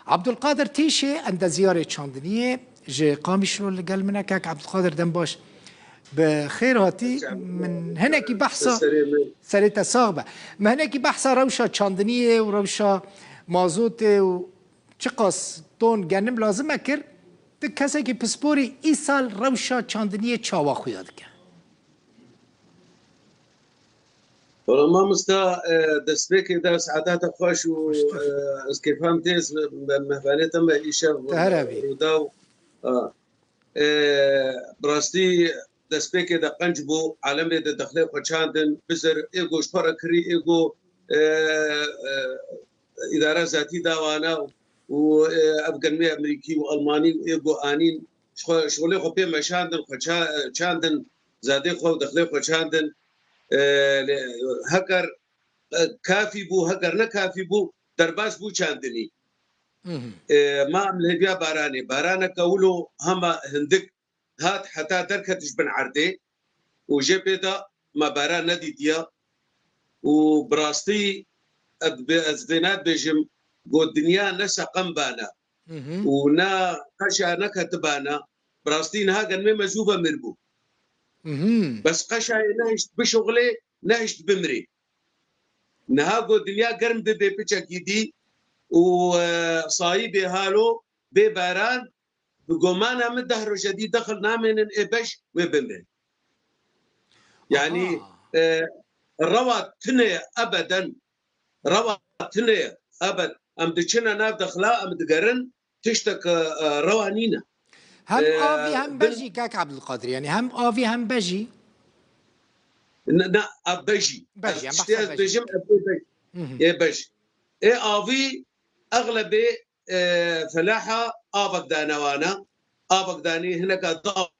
عبد القادر تيشي عند زيارة شاندنية جي قامشرو اللي قال منك عبد القادر دنباش بخير هاتي من هناك بحثة سريتا صاغبة ما هناك بحثة روشة شاندنية وروشة مازوتة وشقص طون جنب لازم أكر تكسي كي بسبوري إيسال روشة شاندنية تشاوا خويادك والله ما مستا دسبيك دا ساعات خوش و كيف فهمتيز مهبانيتا ما إيشا وداو براستي دسبيك دا قنجبو عالمي دا دخلي خوشاندن بزر إيغو شبركري إيغو إدارة ذاتي داوانا وأفغاني أمريكي وألماني وإيغو آنين شغلي خو بي مشاندن خوشاندن زادي خو دخلي خوشاندن هكر كافي بو هكر نكافي بو درباس بو چاندني ما عمله بيا باراني بارانا كولو هما هندك هات حتى دركتش بن عردي وجبدا ما باران ندي ديا وبراستي ازدينات بجم قو الدنيا نسا قنبانا ونا قشا نكتبانا براستي نها قنمي مزوبة مربو بس قشا نهشت بشغلي نهشت بمري نهاجو الدنيا قرن ببي بيتشاكيدي وصايبي هالو بباران بقومانا من دهر جديد دخل نامن إبش وبمري يعني الروى تنية أبدا روى تنية أبد أم دشنا ناف دخلا أم دقرن تشتك روانينا هم آفي هم بجي كاك عبد القادر يعني هم آفي هم بجي لا أبجي بجي إيه بجي إيه آفي أغلبي فلاحة آفك دانوانا آفك داني هناك ضغط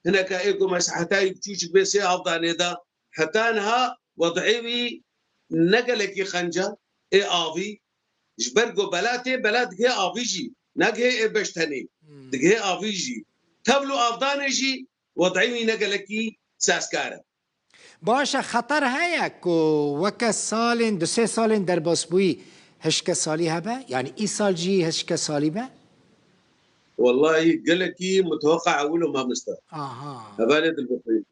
هناك إيكو مسحتاي بتشوش بيسي أفضاني دا حتى أنها وضعيوي نقلك خنجة إيه آفي جبرقو بلاتي بلاد هي آفيجي ناقه إيه بشتني دقه آفيجي تبلو أفضاني جي وضعيوي نقلكي ساسكارا باشا خطر هيك وكا سالين دو سي سالين در باسبوي هشكا سالي هبا يعني اي سال جي هشكا سالي با والله قلكي متوقع أوله ما مستوى هبالد البطريق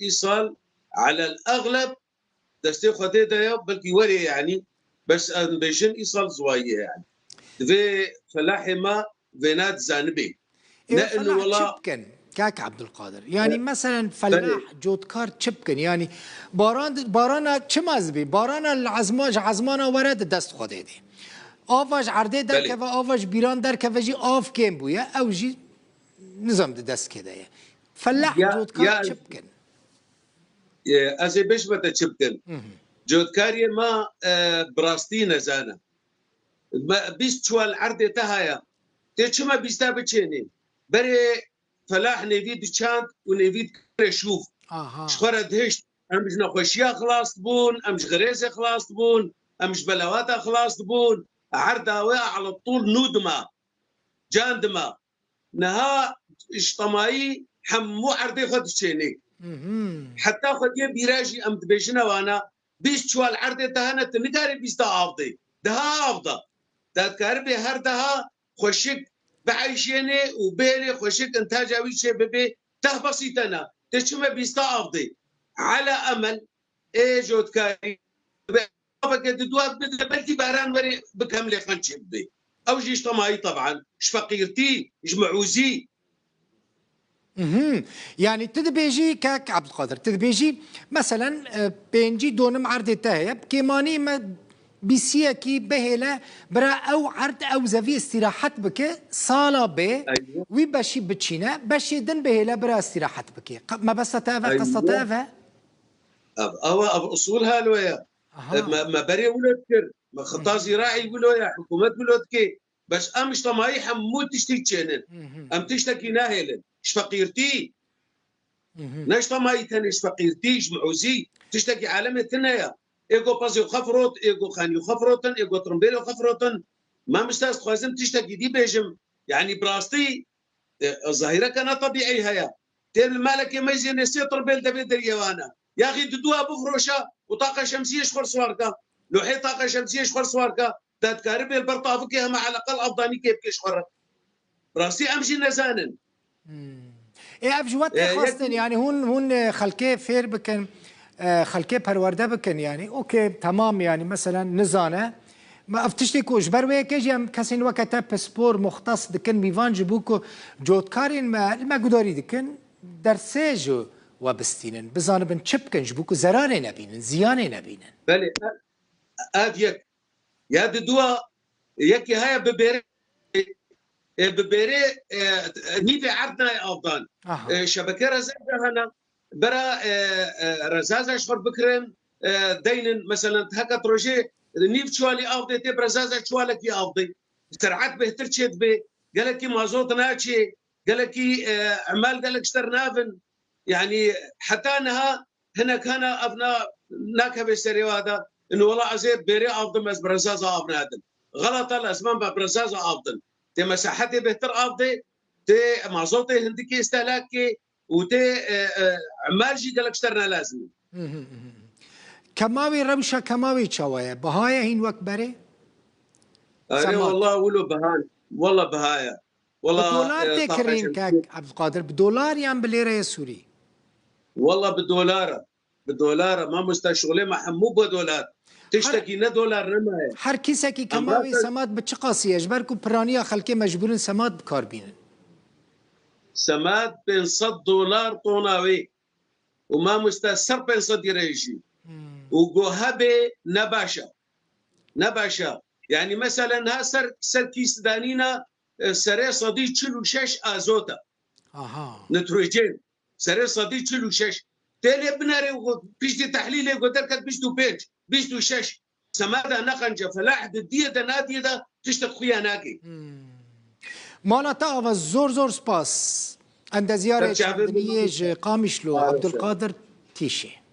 اي سال على الأغلب دستي خديدا بلكي وري يعني بس بيجن اي سال زوايه يعني في فلاحي ما فينات زانبي لأنه والله كاك عبد القادر يعني مثلا فلاح جودكار تشبكن يعني بارانا چمازبي بارانا العزماج عزمانا ورد دست خودي دي آواج عرده در که و آواج بیران در که و جی آف کم بویا او جی نظام دست کده یا فلاح جودکار چبکن ازي بيش بتا چبکن جودكاري ما براستي نزانا بيست شوال عرده تهايا تيشما بيستا بچيني بري فلاح نيفيد چاند ونيفيد كرشوف شخورة دهشت امش نخوشيا خلاص بون امش غريزة خلاص بون امش بلواتا خلاص بون عرداوي على طول نودما جاندما نها اجتماعي حمو عردي خد شيني حتى خد بيراجي ام دبيجنا وانا بيست شوال عردي تهانا تنقاري بيستا عافضي دها عافضة تذكر هر دها خوشك بعيشيني وبيلي خوشك انتاجاوي شي ببي ته بسيطنا تشمه بيستا عافضي على امل ايه جودكاري فقد دواب بلتي باران وري بكمل خنشي بي او جي اجتماعي طبعا شفقيرتي جمعوزي يعني تدبيجي كاك عبد القادر تدبيجي مثلا بينجي دونم عرض تاهب كيماني ما بيسيا كي بهلا برا او عرض او زفي استراحت بك صاله بي ويبشي بتشينا بشي دن بهلا برا استراحت بك ما بس تافا قصه تافا او اصولها لويا ما بري ولدكر ما خطا زراعي ولا حكومه ولدكي بس ام اجتماعي حمود تشتي تشينن ام تشتكي ناهلن شفقيرتي نجتماعي تاني شفقيرتي جمعوزي تشتكي عالمي تنايا ايغو بازيو خفروت ايغو خانيو خفروتن ايغو ترمبيلو خفروتن ما مستاس خوازم تشتكي دي بيجم يعني براستي الظاهره كانت طبيعي هيا تير المالك يميز نسي تربيل دبي دريوانا يا اخي تدوها بفروشه وطاقه شمسيه شخر صواركا لوحي طاقه شمسيه شخر صواركا دادكاري بالبرطافك هم على الاقل افضاني كيف كيش خرط راسي امشي نزانن ايه افجوات خاصتن يعني هون خلكي فير بكن خلكي پرورده بکن یعنی اوکی تمام یعنی مثلا نزانه ما افتشتی کو جبروی کجیم کسی وقتا پسپور مختص دکن میوان جبوکو جودکارین ما گداری دکن در سجو وابستینن بزانبن چپکن جبوکو زرانه نبینن زیانه نبینن بله اد یک یاد دوا یکی های ببيري نيفي عرضنا افضل شبكه رزازه هنا برا رزازه شخر بكرن دين مثلا هكا بروجي نيف شوالي افضي تي برزازه شوالك يا افضي سرعات بهتر تشد بي قال لك مازوت ناتشي قال لك اعمال قال لك اشترنافن يعني حتى انها هنا كان ابناء ناكها بالسري هذا انه والله عزيز بيري افضل بس برزازه افضل هذا غلط الاسمان برزازه افضل تي مساحتي بهتر افضي تي مازوتي هندكي استهلاكي وتي عمال جي قال لك اشترنا لازم كماوي رمشة كماوي شوايا بهايا هين وقت بري أري والله ولو بهان والله بهايا والله بدولار تكرين كاك عبد القادر بدولار يعني بالليرة السوري والله بالدولار ما مستشغله ما مو بدولار تشتكي نا دولار نمايا هر كيسكي كماوي سماد بتشقاسي اجبركم برانيا خلكي مجبورين سماد بكاربين سماد بين $100 طوناوي وما مستسر بين صد يريجي وجوهبه نباشا يعني مثلا ها سر كيس دانينا سري صديق تشلو شش ازوتا نيتروجين سري صديق تشلو شش تالي بناري بيشتي تحليل قدرك بيشتو بيج بيشتو شش سمادا نقنجه فلاحد الديه ناديه ده تشتق خويا ناكي مانا تا زور سباس عند زياره قامشلو عبد القادر تيشي